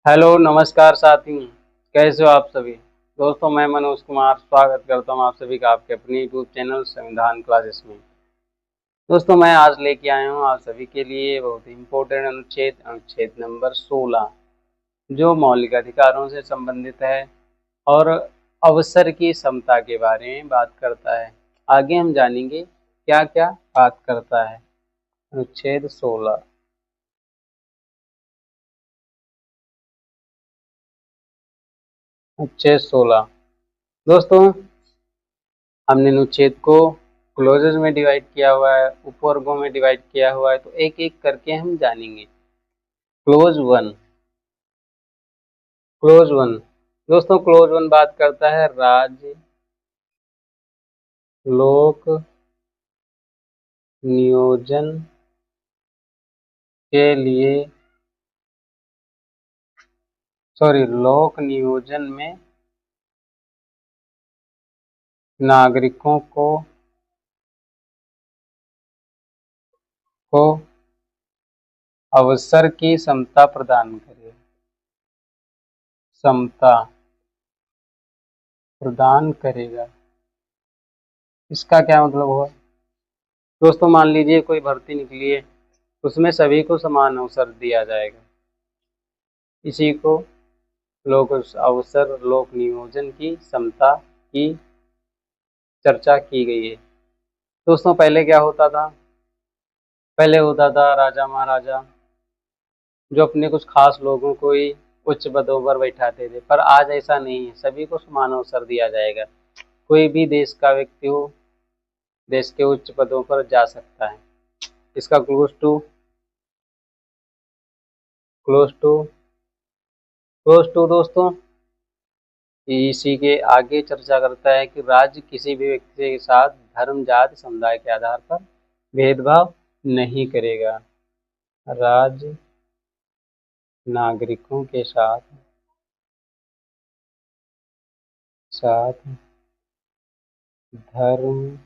Hello नमस्कार साथियों। कैसे हो आप सभी दोस्तों। मैं मनोज कुमार स्वागत करता हूं आप सभी का आपके अपने यूट्यूब चैनल संविधान क्लासेस में। दोस्तों मैं आज लेके आया हूं आप सभी के लिए बहुत ही इम्पोर्टेंट अनुच्छेद नंबर 16 जो मौलिक अधिकारों से संबंधित है और अवसर की समता के बारे में बात करता है। आगे हम जानेंगे क्या क्या बात करता है अनुच्छेद 16। अनुच्छेद 16 दोस्तों हमने अनुच्छेद को क्लोजेज में डिवाइड किया हुआ है, उपवर्गों में डिवाइड किया हुआ है, तो एक एक करके हम जानेंगे। Close one. क्लोज वन दोस्तों, क्लोज वन बात करता है राज्य लोक नियोजन के लिए, लोक नियोजन में नागरिकों को अवसर की समता प्रदान करे। समता प्रदान करेगा, इसका क्या मतलब हुआ दोस्तों। मान लीजिए कोई भर्ती निकली है, उसमें सभी को समान अवसर दिया जाएगा। इसी को लोक अवसर लोक नियोजन की समता की चर्चा की गई है। दोस्तों पहले क्या होता था, पहले होता था राजा महाराजा जो अपने कुछ खास लोगों को ही उच्च पदों पर बैठाते थे, पर आज ऐसा नहीं है, सभी को समान अवसर दिया जाएगा। कोई भी देश का व्यक्ति हो देश के उच्च पदों पर जा सकता है। इसका क्लोज टू दोस्तों इसी के आगे चर्चा करता है कि राज्य किसी भी व्यक्ति के साथ धर्म जाति समुदाय के आधार पर भेदभाव नहीं करेगा। राज्य नागरिकों के साथ धर्म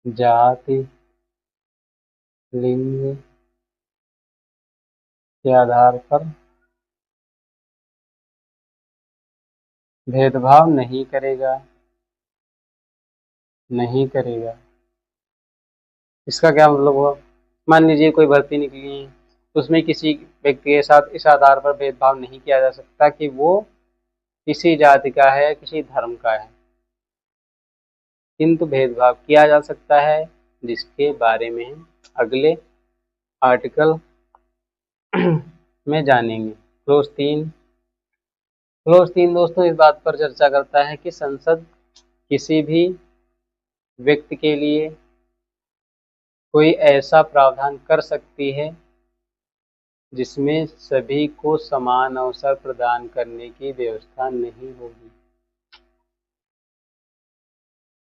जाति लिंग के आधार पर भेदभाव नहीं करेगा। इसका क्या मतलब हुआ, मान लीजिए कोई भर्ती निकली है, उसमें किसी व्यक्ति के साथ इस आधार पर भेदभाव नहीं किया जा सकता कि वो किसी जाति का है या किसी धर्म का है, किंतु भेदभाव किया जा सकता है, जिसके बारे में हम अगले आर्टिकल में जानेंगे। क्लोज 3 दोस्तों इस बात पर चर्चा करता है कि संसद किसी भी व्यक्ति के लिए कोई ऐसा प्रावधान कर सकती है जिसमें सभी को समान अवसर प्रदान करने की व्यवस्था नहीं होगी।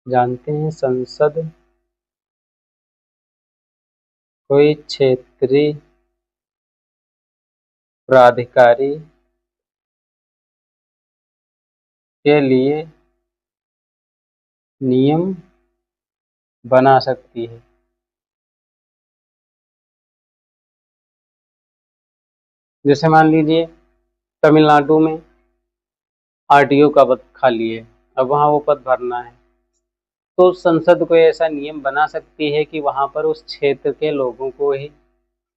जानते हैं संसद कोई क्षेत्रीय प्राधिकारी के लिए नियम बना सकती है। जैसे मान लीजिए तमिलनाडु में आरटीओ का पद खाली है, अब वहाँ वो पद भरना है, तो संसद कोई ऐसा नियम बना सकती है कि वहाँ पर उस क्षेत्र के लोगों को ही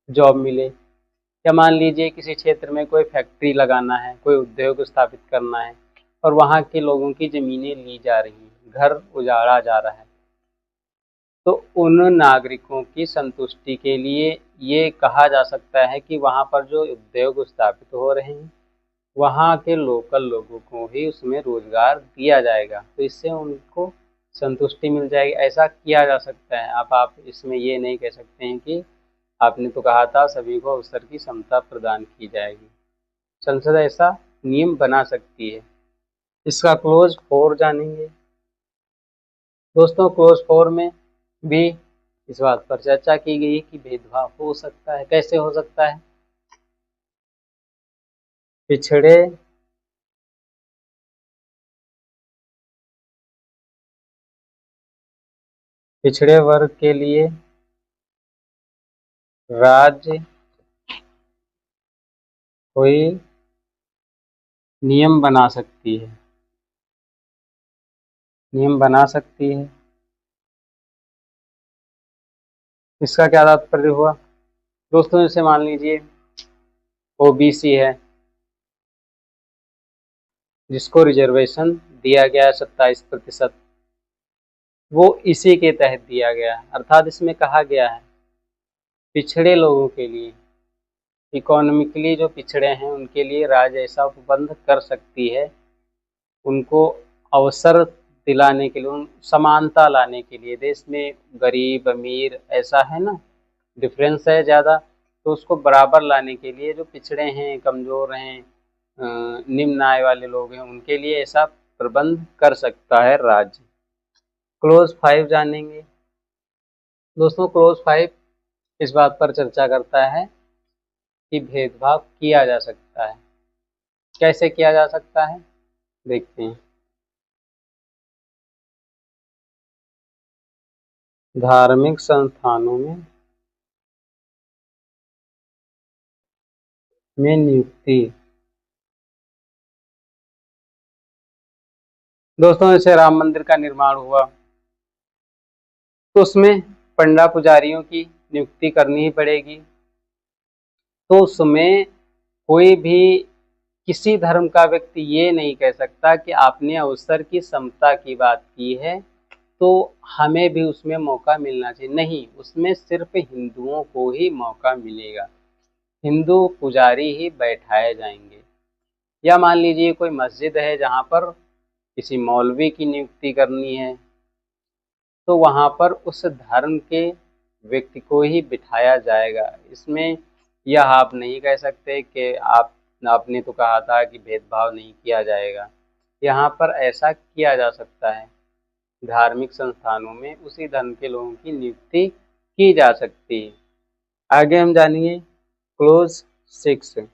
जॉब मिले। या मान लीजिए किसी क्षेत्र में कोई फैक्ट्री लगाना है, कोई उद्योग स्थापित करना है और वहाँ के लोगों की ज़मीनें ली जा रही हैं, घर उजाड़ा जा रहा है, तो उन नागरिकों की संतुष्टि के लिए ये कहा जा सकता है कि वहाँ पर जो उद्योग स्थापित हो रहे हैं वहाँ के लोकल लोगों को ही उसमें रोजगार दिया जाएगा, तो इससे उनको संतुष्टि मिल जाएगी। ऐसा किया जा सकता है। अब आप इसमें ये नहीं कह सकते हैं कि आपने तो कहा था सभी को अवसर की समता प्रदान की जाएगी। संसद ऐसा नियम बना सकती है। इसका क्लोज 4 जानेंगे। दोस्तों क्लोज 4 में भी इस बात पर चर्चा की गई कि भेदभाव हो सकता है। कैसे हो सकता है, पिछड़े पिछड़े वर्ग के लिए राज्य कोई नियम बना सकती है, नियम बना सकती है। इसका क्या तात्पर्य हुआ दोस्तों? जैसे मान लीजिए ओबीसी है, जिसको रिजर्वेशन दिया गया है 27%, वो इसी के तहत दिया गया है। अर्थात इसमें कहा गया है पिछड़े लोगों के लिए, इकोनॉमिकली जो पिछड़े हैं उनके लिए राज्य ऐसा उपबंध कर सकती है, उनको अवसर दिलाने के लिए, उन समानता लाने के लिए। देश में गरीब अमीर ऐसा है ना, डिफरेंस है ज़्यादा, तो उसको बराबर लाने के लिए जो पिछड़े हैं, कमज़ोर हैं, निम्न आय वाले लोग हैं, उनके लिए ऐसा प्रबंध कर सकता है राज्य। क्लोज 5 जानेंगे दोस्तों। क्लोज 5 इस बात पर चर्चा करता है कि भेदभाव किया जा सकता है। कैसे किया जा सकता है देखते हैं। धार्मिक संस्थानों में नियुक्ति। दोस्तों जैसे राम मंदिर का निर्माण हुआ तो उसमें पंडा पुजारियों की नियुक्ति करनी ही पड़ेगी। तो उसमें कोई भी किसी धर्म का व्यक्ति ये नहीं कह सकता कि आपने अवसर की समता की बात की है तो हमें भी उसमें मौका मिलना चाहिए। नहीं, उसमें सिर्फ हिंदुओं को ही मौका मिलेगा, हिंदू पुजारी ही बैठाए जाएंगे। या मान लीजिए कोई मस्जिद है जहाँ पर किसी मौलवी की नियुक्ति करनी है, तो वहाँ पर उस धर्म के व्यक्ति को ही बिठाया जाएगा। इसमें यह आप नहीं कह सकते कि आपने तो कहा था कि भेदभाव नहीं किया जाएगा। यहाँ पर ऐसा किया जा सकता है, धार्मिक संस्थानों में उसी धर्म के लोगों की नियुक्ति की जा सकती है। आगे हम जानिए क्लोज 6।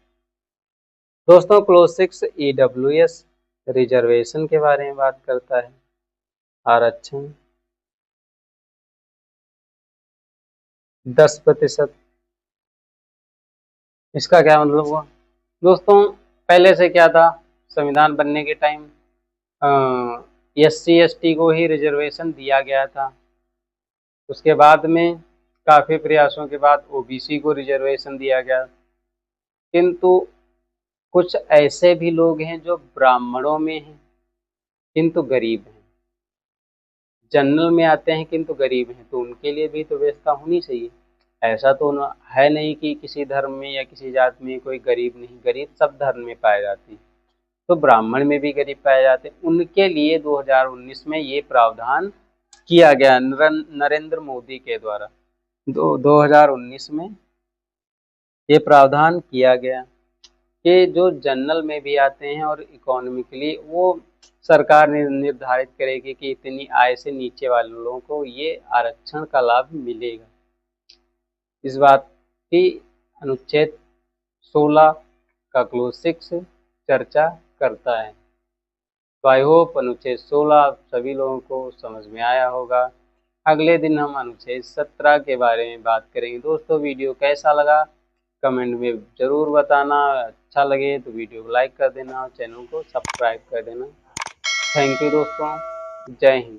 दोस्तों क्लोज 6 EWS रिजर्वेशन के बारे में बात करता है, आरक्षण 10%। इसका क्या मतलब हुआ दोस्तों? पहले से क्या था, संविधान बनने के टाइम SC ST को ही रिजर्वेशन दिया गया था। उसके बाद में काफ़ी प्रयासों के बाद OBC को रिजर्वेशन दिया गया। किंतु कुछ ऐसे भी लोग हैं जो ब्राह्मणों में हैं किंतु गरीब हैं, जनरल में आते हैं किंतु गरीब हैं, तो उनके लिए भी तो व्यवस्था होनी चाहिए। ऐसा तो है नहीं कि किसी धर्म में या किसी जात में कोई गरीब नहीं, गरीब सब धर्म में पाए जाते हैं। तो ब्राह्मण में भी गरीब पाए जाते हैं, उनके लिए 2019 में ये प्रावधान किया गया नरेंद्र मोदी के द्वारा। 2019 में ये प्रावधान किया गया कि जो जनरल में भी आते हैं और इकोनॉमिकली, वो सरकार निर्धारित करेगी कि इतनी आय से नीचे वाले लोगों को ये आरक्षण का लाभ मिलेगा। इस बात की अनुच्छेद 16 का क्लोज 6 चर्चा करता है। तो आई होप अनुच्छेद 16 सभी लोगों को समझ में आया होगा। अगले दिन हम अनुच्छेद 17 के बारे में बात करेंगे। दोस्तों वीडियो कैसा लगा कमेंट में ज़रूर बताना। अच्छा लगे तो वीडियो को लाइक कर देना और चैनल को सब्सक्राइब कर देना। थैंक यू दोस्तों, जय हिंद।